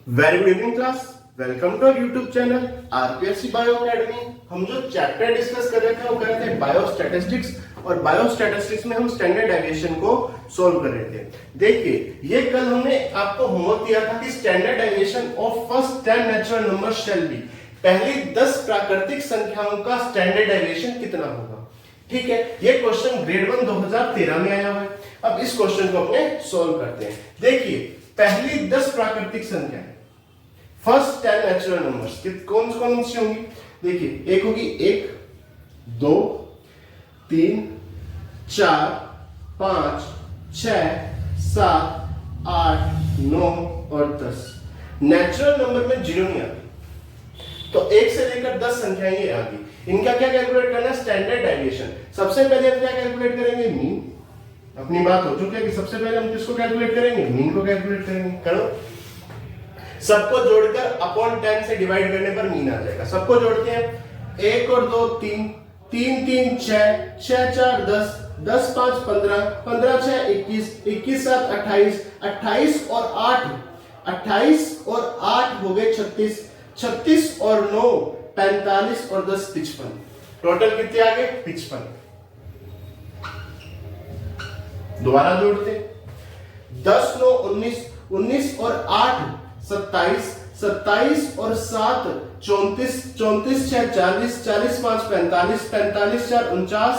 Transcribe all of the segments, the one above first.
Very good evening class. Welcome to YouTube channel RPSC bio academy. हम जो chapter discuss कर रहे थे वो कर रहे थे बायो स्टैटिस्टिक्स, और बायो स्टैटिस्टिक्स में हम स्टैंडर्ड डेविएशन को सोल्व कर रहे थे। देखिए, ये कल हमने आपको होमवर्क दिया था कि standard deviation of first 10 natural number shall be, पहली 10 प्राकृतिक संख्याओं का स्टैंडर्ड डेविएशन कितना होगा। ठीक है, ये क्वेश्चन ग्रेड 1 2013 में आया हुआ है। अब इस क्वेश्चन को अपने सोल्व करते हैं। देखिए, पहली 10 प्राकृतिक संख्याएं, फर्स्ट 10 नेचुरल नंबर्स कौन कौन सी होंगी। देखिए, एक होगी 1, 2, 3, 4, 5, 6, 7, 8, 9 और 10। नेचुरल नंबर में जीरो नहीं आती, तो 1 से लेकर 10 संख्याएं ये आ गई। इनका क्या कैलकुलेट करना है, स्टैंडर्ड डेविएशन। सबसे पहले हम क्या कैलकुलेट करेंगे, मीन। अपनी बात हो चुकी है कि सबसे पहले हम किसको कैलकुलेट करेंगे, मीन को कैलकुलेट करेंगे। करो, सबको जोड़कर अपॉन 10 से डिवाइड करने पर मीन आ जाएगा। सबको जोड़ते हैं, 1 और 2 3, 3 3 6, 6 4 10, 10 5 15, 15 6 21, 21 7 28, 28 और 8, 28 और 8 हो गए 36, 36 और 9 45 और 10 55। टोटल कितने आ गए, 55। दोबारा जोड़ते, 10 9 19, 19 और 8 27, 27 और 7 34, 34 6 40, 40 5 45, 45 4 49,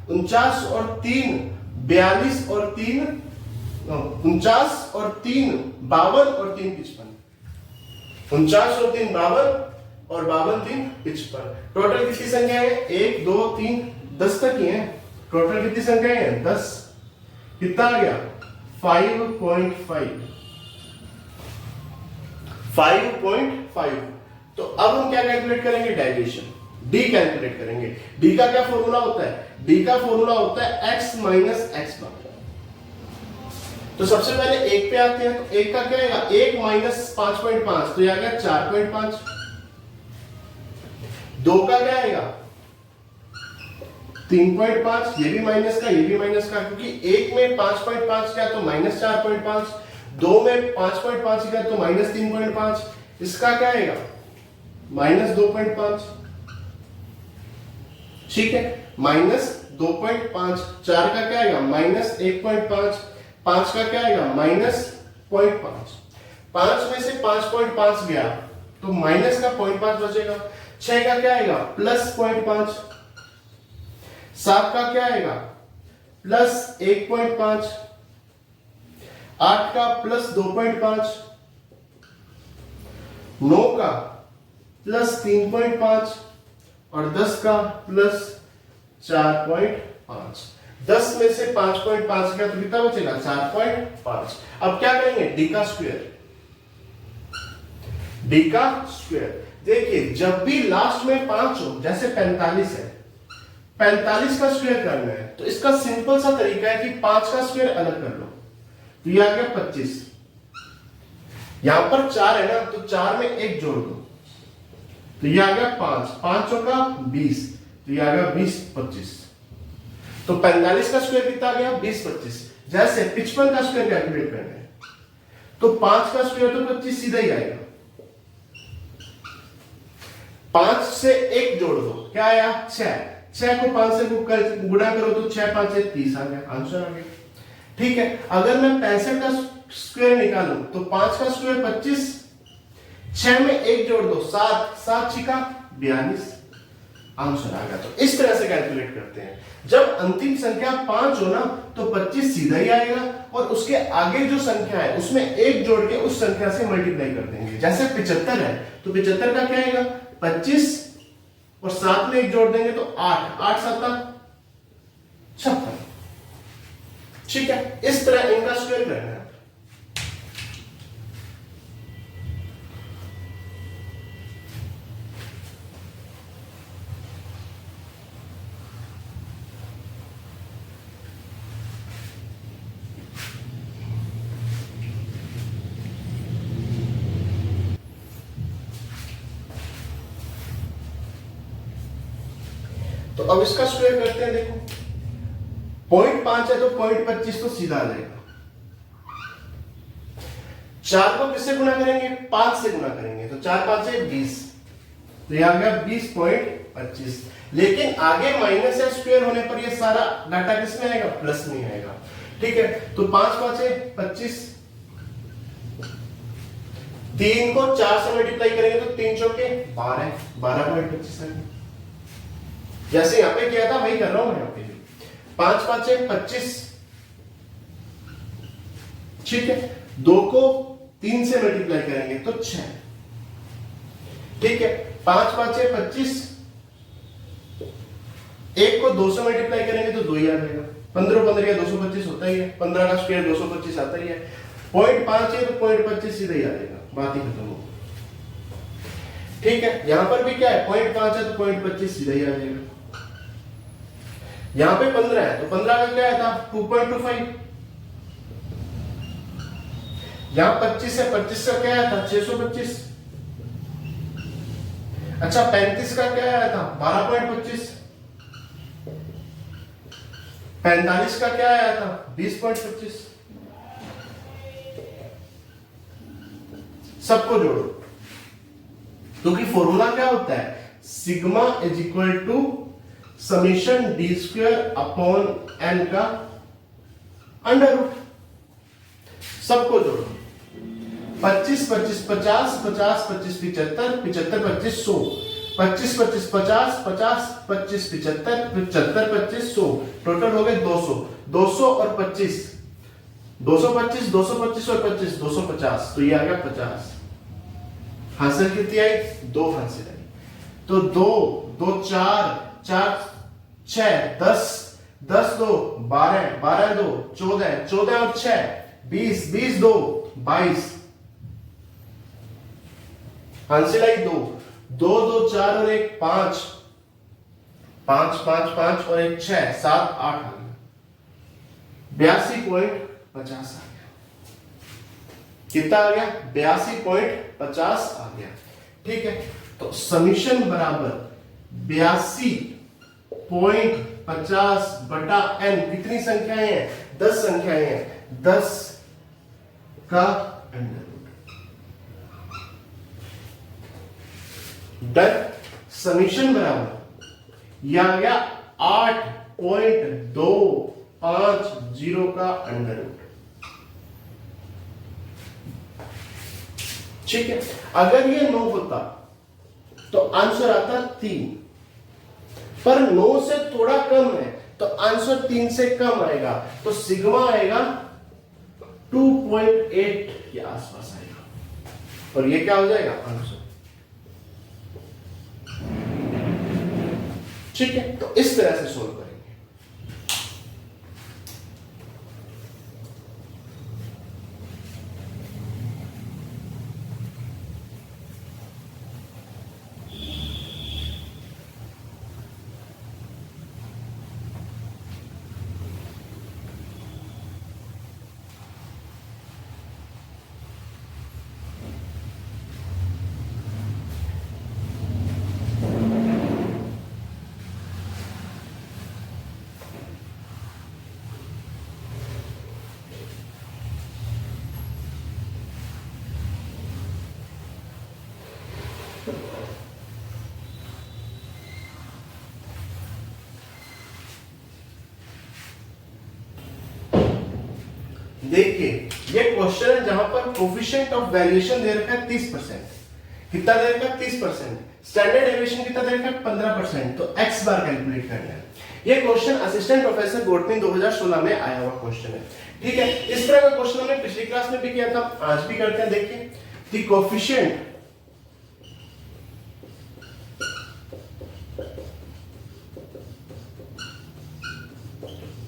49 और 3 42 और 3 49 और 3 52 और 3 55। 49 और 3 52 और 52 3 55। टोटल कितनी संख्या है, 1 2 3 10 तक ही है। टोटल कितनी संख्या है, 10। कितना आ गया, 5.5। 5.5। तो अब हम क्या कैलकुलेट करेंगे, डेविएशन, डी कैलकुलेट करेंगे। डी का क्या फॉर्मूला होता है, डी का फॉर्मूला होता है x माइनस एक्स बार। तो सबसे पहले 1 पे आते हैं, तो 1 का क्या आएगा, 1 माइनस 5.5, तो यह आ गया 4.5। 2 का क्या आएगा, 3.5, ये भी माइनस का, ये भी माइनस का, क्योंकि 1 में 5.5 क्या तो माइनस 4.5, 2 में 5.5 का तो माइनस 3.5, इसका क्या आएगा, माइनस 2.5। ठीक है, माइनस 2.5। 4 का क्या आएगा, माइनस 1.5। 5 का क्या आएगा, माइनस 0.5। 5 में से 5.5 गया तो माइनस का 0.5 बचेगा। 6 का क्या आएगा, प्लस 0.5। 7 का क्या आएगा, प्लस 1.5। 8 का प्लस 2.5। 9 का प्लस 3.5 और 10 का प्लस 4.5। 10 में से 5.5 का तो कितना बचेगा, 4.5। अब क्या करेंगे, डी का स्क्वायर। डी का स्क्वायर, देखिए जब भी लास्ट में 5 हो, जैसे 45 है, 45 का स्क्वायर करना है, तो इसका सिंपल सा तरीका है कि 5 का स्क्वायर अलग कर लो, तो ये आ गया 25। यहां पर 4 है ना, तो 4 में 1 जोड़ दो, तो ये आ गया 5, 5 चौका 20, तो ये आ गया 20 25। तो 45 का स्क्वायर कितना आ गया, 20 25। जैसे 55 का स्क्वायर कैलकुलेट करना है, तो 5 का स्क्वायर तो 25 सीधा ही आएगा। 5 से 1 जोड़ दो, क्या आया, 6। 6 को 5 से गुणा करो तो 6 5 से 30 आ गया, आंसर आ गया। ठीक है, अगर मैं 65 का स्क्वायर निकालूं तो 5 का स्क्वायर 25, 6 में 1 जोड़ दो 7, 7 छिका 42, आंसर आ गया। तो इस तरह से कैलकुलेट करते हैं। जब अंतिम संख्या 5 हो ना, तो 25 सीधा ही आएगा, और उसके आगे जो संख्या है उसमें 1 जोड़ के उस संख्या से मल्टीप्लाई कर देंगे। जैसे 75 है, तो 75 का क्या आएगा, 25 और 7 में 1 जोड़ देंगे तो 8, 8 7 56। ठीक है, इस तरह इनका स्क्वायर करना है। तो अब इसका स्क्वायर करते हैं। देखो 0.5 है तो 0.25 तो सीधा आ जाएगा। 4 को किससे गुना करेंगे? 5 से गुना करेंगे, तो 4 5 है 20, तो ये आ गया 20.25। लेकिन आगे माइनस या स्क्वायर होने पर ये सारा डाटा किस में आएगा? प्लस में आएगा। ठीक है, तो 5 5 है 25, 3 को 4 से मल्टीप्लाई करेंगे तो 3 चौके 12, 12.25 आएगा। जैसे यहां पे किया था वही कर रहा हूं मैं यहां पे। 5 5 है 25, ठीक है, 2 को 3 से मल्टीप्लाई करेंगे तो 6, ठीक है, 5 5 है 25, 1 को 2 से मल्टीप्लाई करेंगे तो 2 ही आ जाएगा, 15 15 या 225 होता ही है, 15 का स्क्वायर 225 आता ही है, 0.5 है तो 0.25 सीधा ही आ जाएगा, बात ही खत्म हो। ठीक है, यहां पर भी क्या है? 0.5 है तो 0.25 सीधा ही आ जाएगा। यहां पे 15 है तो 15 का क्या था? 2.25। यहां 25 है, 25 का क्या आया था? 625। अच्छा, 35 का क्या आया था? 12.25। 45 का क्या आया था? 20.25। सबको जोड़ो, क्योंकि फॉर्मूला क्या होता है? Sigma is equal to summation D square upon N का अंडर रूट। सबको जोड़ो, 25 25 50, 50 25 75, 75 25 100, 25 25 50, 50 25 75, 75 25 100, टोटल हो गए 200। 200 और 25, 225 225 और 25 250, तो ये आ गया 50। हासिल कितनी आई? 2 हासिल आई। तो 2 2 4 4 6 10 10 2 12 12 2 14 14 और 6 20 20 2 22, हासिल आई 2 2 2 4 और 1 5 5 5 5 और 1 6 7 8 आ गया 82.50 आ गया। कितना आ गया? 82.50 आ गया। ठीक है, तो समीशन बराबर 82.50 बटा n। कितनी संख्याएं हैं? 10 संख्याएं हैं, 10 का अंडर रूट। डन। समीशन बराबर यह आ गया 8.250 का अंडर रूट। ठीक है, अगर ये 9 होता तो आंसर आता 3, पर 9 से थोड़ा कम है तो आंसर 3 से कम आएगा, तो सिग्मा आएगा 2.8 के आसपास आएगा, और ये क्या हो जाएगा? आंसर। ठीक है, तो इस तरह से सोल्व करेंगे। देखिए, ये क्वेश्चन है जहां पर कोफिशिएंट ऑफ वेरिएशन दे रखा है 30%। कितना दे रखा है? 30%। स्टैंडर्ड डेविएशन कितना दे रखा है? 15%। तो x बार कैलकुलेट करना है। ये क्वेश्चन असिस्टेंट प्रोफेसर गोटनी 2016 में आया हुआ क्वेश्चन है। ठीक है, इस तरह का क्वेश्चन हमने पिछली क्लास में भी किया था, आज भी करते हैं। देखिए, the coefficient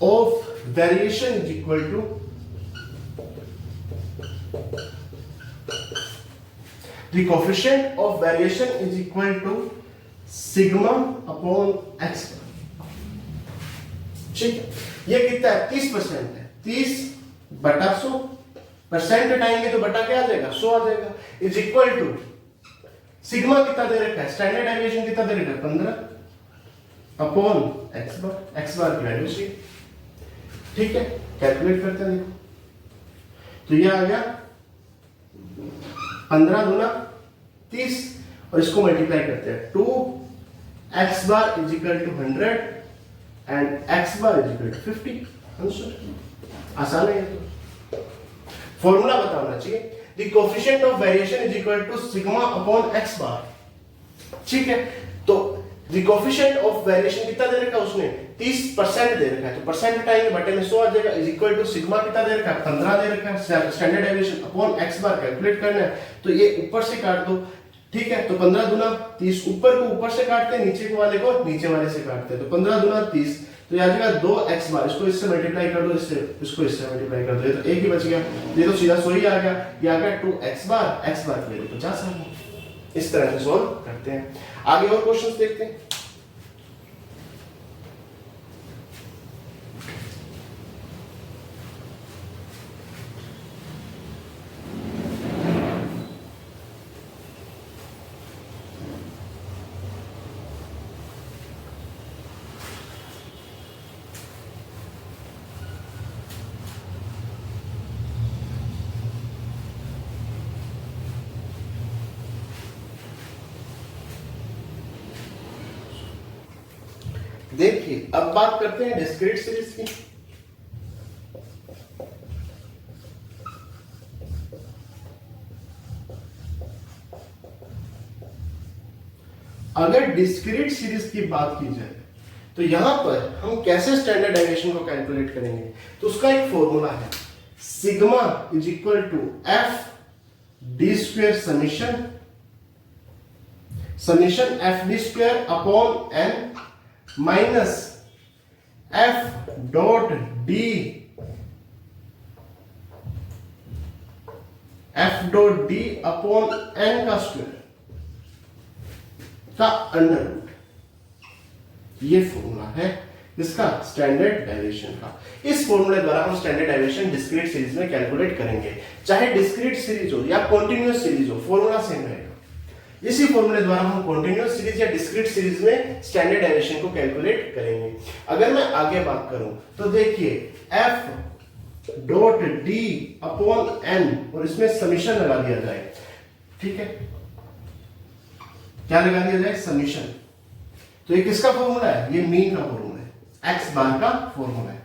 of variation is equal to the coefficient of variation is equal to sigma upon x। ठीक है, ये कितना है? 30% है। 30 बटा 100, परसेंट हटाएंगे तो बटा क्या आ जाएगा? 100 आ जाएगा। इज इक्वल टू सिग्मा कितना दे रखा है? स्टैंडर्ड डेविएशन कितना दे रखा है? 15 अपॉन x बार। x बार की वैल्यू सी। ठीक है, कैलकुलेट करते हैं। देखो, तो ये आ गया 15 दूना 30 और इसको मल्टीप्लाई करते हैं 2x bar is equal to 100 and x bar is equal to 50 answer. आसान है ये तो। फॉर्मूला बताना चाहिए the coefficient of variation is equal to sigma upon x bar. ठीक है, तो द कोएफिशिएंट ऑफ वेरिएशन कितना दे रखा है उसने 30% दे रखा है, तो परसेंट हटाएंगे बटे में 100 आ जाएगा इज इक्वल टू सिग्मा कितना दे रखा है 15 दे रखा है, स्टैंडर्ड डेविएशन अपॉन x बार कैलकुलेट करना है, तो ये ऊपर से काट दो। ठीक है, तो 15 दूना 30, ऊपर को ऊपर से काटते हैं, नीचे वाले को नीचे वाले से काटते हैं, तो 15 दूना 30, तो ये आ जाएगा 2x बार, इसको इससे मल्टीप्लाई कर दो, इसको इससे मल्टीप्लाई कर दो, ये तो एक ही बच गया, ये तो सीधा 100 ही आ गया, ये आ गया 2x बार, x बार के लिए 50 आ गया। इस तरह से सॉल्व करते हैं। आगे और क्वेश्चंस देखते हैं। देखिए अब बात करते हैं डिस्क्रीट सीरीज की। अगर डिस्क्रीट सीरीज की बात की जाए तो यहां पर हम कैसे स्टैंडर्ड डेविएशन को कैलकुलेट करेंगे, तो उसका एक फॉर्मूला है sigma is equal to F D square summation F D square upon N minus F dot D upon N का स्क्वायर का अंडर रूट। ये फॉर्मूला है इसका स्टैंडर्ड डेविएशन का। इस फॉर्मूले द्वारा हम स्टैंडर्ड डेविएशन डिस्क्रीट सीरीज में कैलकुलेट करेंगे, चाहे डिस्क्रीट सीरीज हो या कॉन्टिन्यूअस सीरीज हो, फॉर्मूला सेम रहेगा। इसी फॉर्मूले द्वारा हम कॉन्टिन्यूअस सीरीज या डिस्क्रीट सीरीज में स्टैंडर्ड डेविएशन को कैलकुलेट करेंगे। अगर मैं आगे बात करूं तो देखिए F dot D upon N और इसमें समीशन लगा दिया जाए। ठीक है, क्या लगा दिया जाए समीशन, तो ये किसका फॉर्मूला है, ये मीन का फॉर्मूला है, एक्स बार का फॉर्मूला है।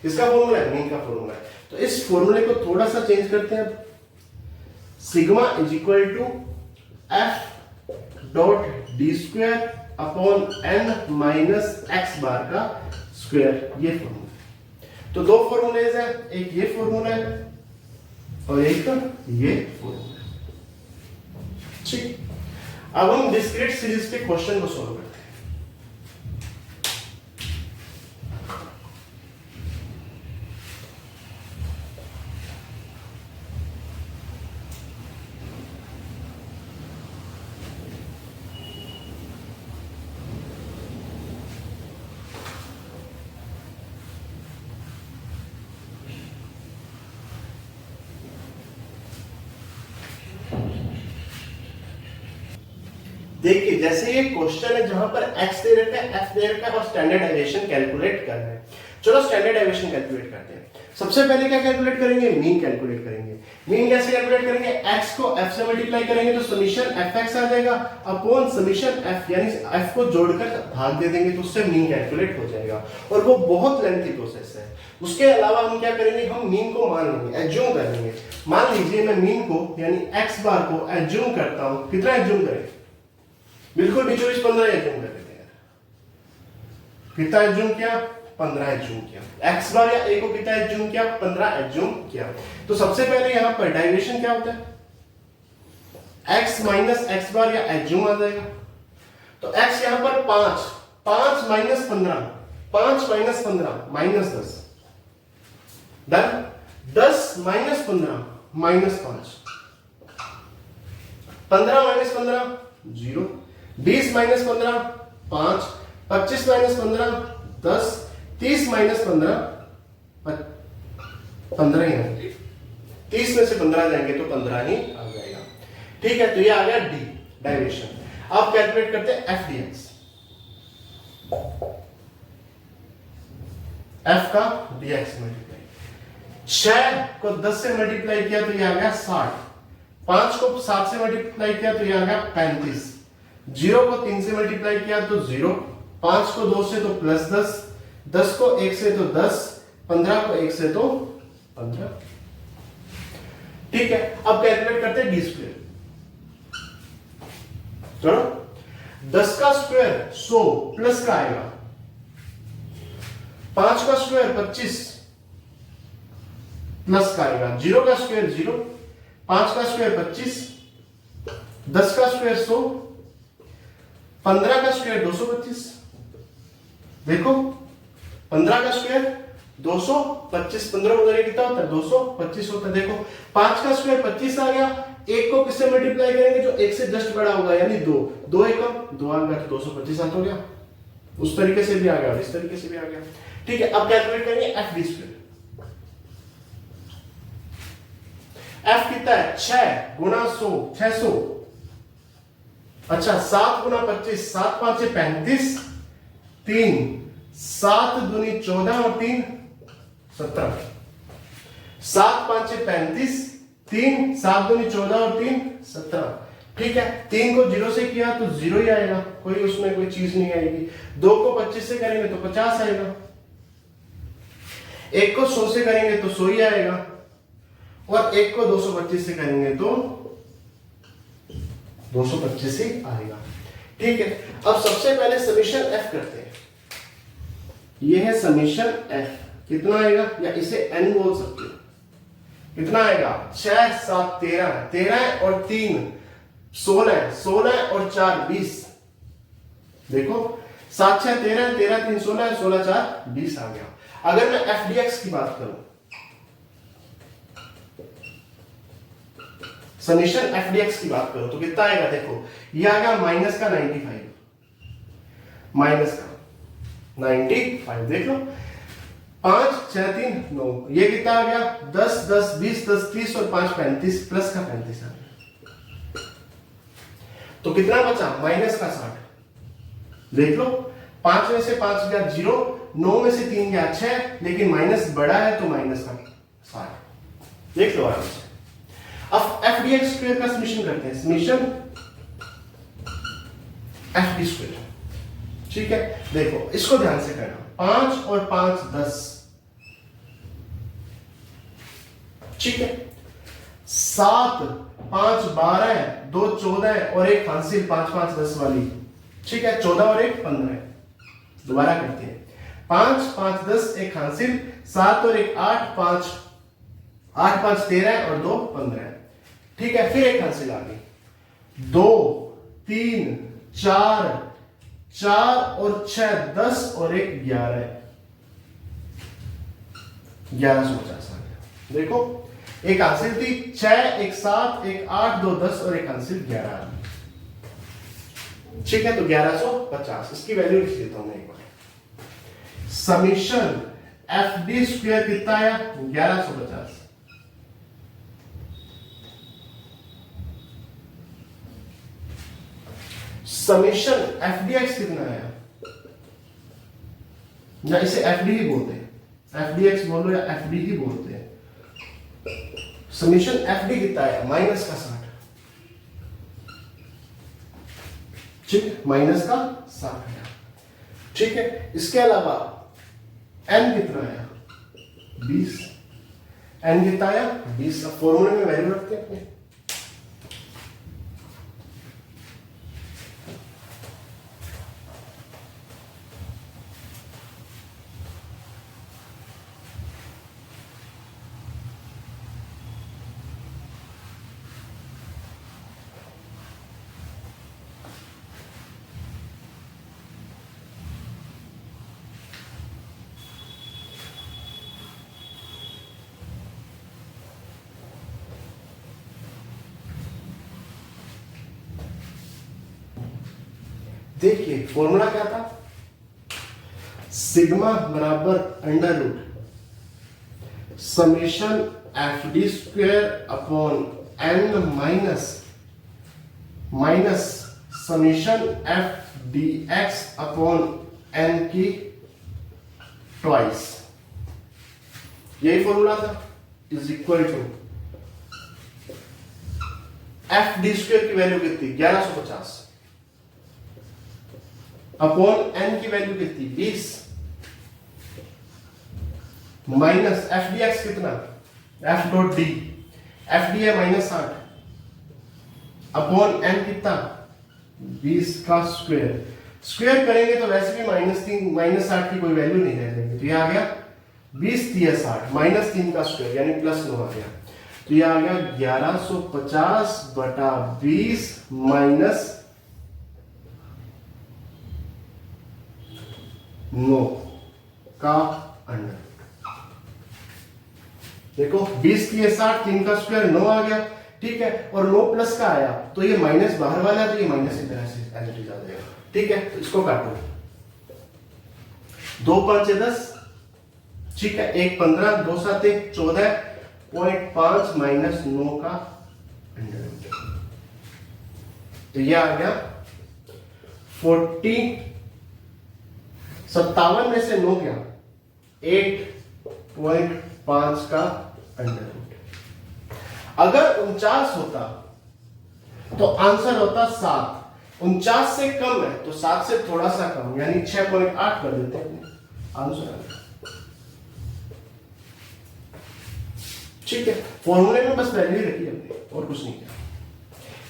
किसका फॉर्मूला है, मीन का फॉर्मूला है। तो इस फॉर्मूले को थोड़ा सा चेंज करते हैं। Sigma is equal to F dot D square upon N minus X bar का स्क्वायर, ये फॉर्मूला। तो दो फॉर्मूलेज है, एक ये फॉर्मूला है और एक ये फॉर्मूला। ठीक, अब हम डिस्क्रीट सीरीज के क्वेश्चन को सॉल्व करते हैं। देखिए जैसे ये क्वेश्चन है जहां पर x दे रखा है, f दे रखा है और स्टैंडर्ड डेविएशन कैलकुलेट करना है। चलो स्टैंडर्ड डेविएशन कैलकुलेट करते हैं। सबसे पहले क्या कैलकुलेट करेंगे, मीन कैलकुलेट करेंगे। मीन कैसे कैलकुलेट करेंगे, x को f से मल्टीप्लाई करेंगे तो समीशन fx आ जाएगा अपॉन समीशन f, यानी f को जोड़कर भाग दे देंगे तो उससे मीन कैलकुलेट हो जाएगा और वो बहुत लेंथी प्रोसेस है। उसके अलावा हम क्या करेंगे, हम मीन को मान लेंगे, एज्यूम कर लेंगे। मान लीजिए मैं मीन को यानी x बार को एज्यूम करता हूं, कितना एज्यूम करें, बिल्कुल भी 24 15 एज्यूम कर लेते हैं। कितना एज्यूम किया, 15 एज्यूम किया। x बार या a को कितना एज्यूम किया, 15 एज्यूम किया। तो सबसे पहले यहां पर डेरिवेशन क्या होता है, x माइनस x बार या एज्यूम आ जाएगा। तो x यहां पर 5 minus 15, 5 minus 15 minus 10, done. 10 minus 15 minus 5, 15 minus 15 0, 20 minus 15 5, 25 minus 15 10, 30 minus 15 15 ही आएंगे, 30 में से 15 जाएंगे तो 15 ही आ जाएगा। ठीक है, तो ये आ गया डी डेरिवेशन। अब कैलकुलेट करते हैं एफ डी एक्स। एफ का dx मल्टीप्लाई, 6 को 10 से मल्टीप्लाई किया तो ये आ गया 60, 5 को 7 से मल्टीप्लाई किया तो ये आ गया 35, 0 को 3 से मल्टीप्लाई किया तो 0, 5 को 2 से तो प्लस 10, 10 को 1 से तो 10, 15 को 1 से तो 15। ठीक है, अब कैलकुलेट करते हैं डी स्क्वायर। चलो 10 का स्क्वायर 100 प्लस का आएगा, 5 का स्क्वायर 25 प्लस का आएगा, 0 का स्क्वायर 0, 5 का स्क्वायर 25, 10 का स्क्वायर 100, 15 का स्क्वायर 225। देखो 15 का स्क्वायर 225, 15 उधर कितना होता है 225 होता है। देखो 5 का स्क्वायर 25 आ गया, 1 को किससे मल्टीप्लाई करेंगे जो 1 से जस्ट बड़ा होगा, यानी 2, 2 एकम 2 आ गया तो 225 हो गया। उस तरीके से भी आ गया और इस तरीके से भी आ गया। ठीक है, अब कैलकुलेट करेंगे एफ डी स्क्वायर। एफ कितना है 6 गुना 100, 600। अच्छा 7 गुना 25, 7 5 35, 3 7 दूनी 14 और 3 17, 7 5 35, 3 7 दूनी 14 और 3 17। ठीक है, 3 को 0 से किया तो 0 ही आएगा, कोई उसमें कोई चीज नहीं आएगी। 2 को 25 से करेंगे तो 50 आएगा, 1 को 100 से करेंगे तो 100 ही आएगा, और 1 को 225 से करेंगे तो 225 ही आएगा। ठीक है, अब सबसे पहले समीशन एफ करते हैं। ये है समीशन एफ, कितना आएगा, या इसे एन बोल सकते हो। कितना आएगा 6 7 13, 13 और 3 16, 16 और 4 20। देखो 7 6 13, 13 3 16, 16 4 20 आ गया। अगर मैं एफ डी एक्स की बात करूं, समीशन एफ डी एक्स की बात करो तो कितना आएगा, देखो ये आ गया माइनस का 95, माइनस का 95, देख लो 5 6 3 9, ये कितना आ गया 10 10 20 10 30 और 5 35, प्लस का 35 आ गया। तो कितना बचा माइनस का 60। देख लो 5 में से 5 गया 0, 9 में से 3 गया 6, लेकिन माइनस बड़ा है तो माइनस का 60। देख लो आराम से। अब एफ डी एक्स स्क्वायर का समीशन करते हैं, समीशन एफ डी स्क्वायर। ठीक है, देखो इसको ध्यान से करना, 5 और 5 10। ठीक है, 7 5 12, 2 14 और 1 हासिल 5 5 10 वाली। ठीक है, 14 और 1 15। दोबारा करते हैं, 5 5 10 1 हासिल, 7 और 1 8, 5 8 5 13 और 2 15। ठीक है, फिर 1 हासिल आ गई, 2 3 4 4 और 6 10 और 1 11, 1150 आ गया। देखो एक हासिल थी 6 1 7 1 8 2 10 और 1 हासिल 11 आ गई। ठीक है, तो 1150 इसकी वैल्यू लिख देता हूं मैं एक बार। समीशन एफ डी स्क्वायर कितना आया 1150। समीशन एफ डी एक्स कितना आया, या इसे एफ डी ही बोलते हैं, एफ डी एक्स बोलो या एफ डी ही बोलते हैं। समीशन एफ डी कितना आया माइनस का 60। ठीक, माइनस का 60 आया। ठीक है, इसके अलावा एन कितना आया 20, एन कितना आया 20। अब फॉर्मूले में वैल्यू रखते हैं अपने। देखिए फॉर्मूला क्या था, सिग्मा बराबर under root summation F D square upon N minus summation F D X upon N की ट्वाइस, यही फॉर्मूला था, is equal to F D square की वैल्यू कितनी 1150 अपॉन एन की वैल्यू कितनी 20 माइनस एफ डी एक्स कितना F dot D F D है -8 upon N कितना 20 का स्क्वायर स्क्वायर करेंगे तो वैसे भी -8 की कोई वैल्यू नहीं रह जाएगी। तो ये आ गया 20 3 60 -3 का स्क्वायर यानी +9 आ गया। तो ये आ गया 1150 बटा 20 माइनस 9 का अंडर। देखो 20 3 60 3 का स्क्वायर 9 आ गया, ठीक है, और 9 प्लस का आया तो ये माइनस बाहर वाला है तो ये माइनस इधर से एज इट इज आ जाएगा, ठीक है। तो इसको काटो 2 5 10, ठीक है, 1 15 2 7 1 14.5 माइनस 9 का अंडर रूट। तो ये आ गया 40 57 में से 9 गया 8.5 का अंडर रूट। अगर 49 होता तो आंसर होता 7, 49 से कम है तो 7 से थोड़ा सा कम यानी 6.8 कर देते हैं आंसर आ गया, ठीक है। फॉर्मूले में बस वैल्यू रखी हमने और कुछ नहीं किया,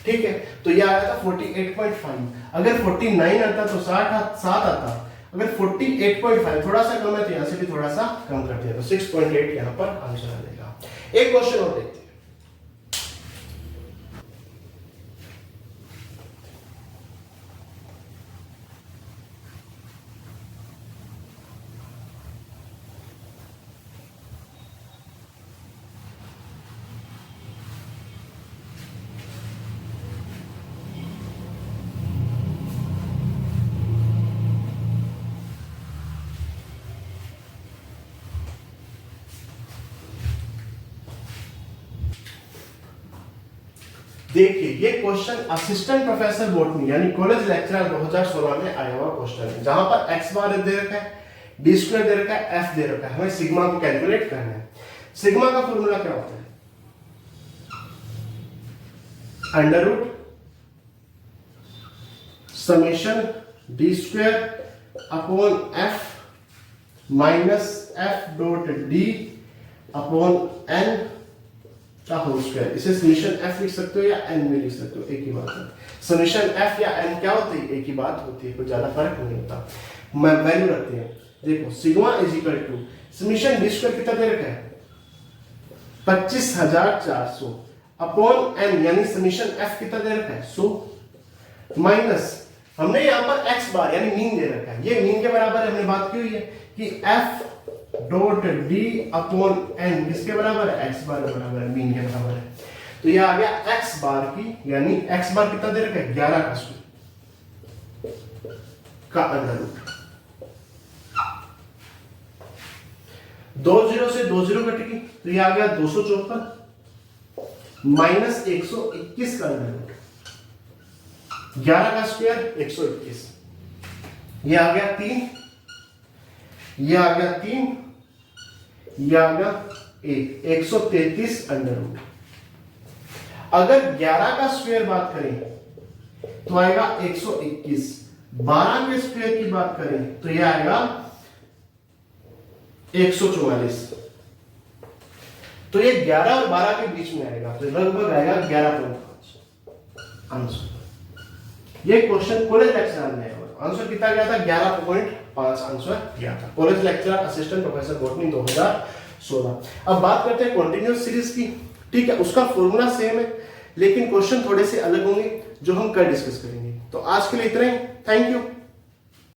ठीक है। तो ये आया था 48.5। अगर 49 आता तो 7 आता, अगर 48.5 थोड़ा सा कम है तो यहां से भी थोड़ा सा कम करते हैं तो 6.8 यहां पर आंसर आ जाएगा। एक क्वेश्चन और देखते हैं। देखिए ये क्वेश्चन असिस्टेंट प्रोफेसर बॉटनी यानी कॉलेज लेक्चरर 2016 में आया हुआ क्वेश्चन है, जहां पर x बार दे रखा है, d स्क्वायर दे रखा है, f दे रखा है, हमें सिग्मा को कैलकुलेट करना है। सिग्मा का फॉर्मूला क्या होता है under root summation d square upon f minus f dot d upon n का होल स्क्वायर। इसे समेशन f लिख सकते हो या n में लिख सकते हो, एक ही बात है। समेशन f या n क्या होती है, एक ही बात होती है, कोई ज्यादा फर्क नहीं होता। मैं वैल्यू रखते हैं, देखो sigma is equal to summation d square कितना दे रखा है 25400 अपॉन n यानी समेशन f कितना दे रखा है 100 माइनस हमने यहां पर x बार यानी मीन दे रखा है, ये मीन के बराबर हमने बात की हुई है कि f dot D upon N किसके बराबर है x बार के बराबर है, मीन के बराबर है। तो ये आ गया x बार की यानी x बार कितना दे रखा है 11 का स्क्वायर का अंडर रूट। 2 0 से 2 0 कटेगी तो ये आ गया 254 माइनस 121 का अंडर रूट, 11 का स्क्वायर 121, ये आ गया 3, ये आ गया 3, ये आ गया 133 अंडर रूट। अगर 11 का स्क्वायर बात करें तो आएगा 121, 12 के स्क्वायर की बात करें तो ये आएगा 144। तो ये 11 और 12 के बीच में आएगा तो लगभग आएगा 11.5 आंसर। ये क्वेश्चन कॉलेज लेक्चरर में आंसर कितना गया था 11.5 आंसर गया था, college lecturer assistant professor botany 2016। अब बात करते हैं कंटीन्यूअस सीरीज की, ठीक है। उसका फॉर्मूला सेम है लेकिन क्वेश्चन थोड़े से अलग होंगे जो हम कल डिस्कस करेंगे। तो आज के लिए इतना ही, थैंक यू।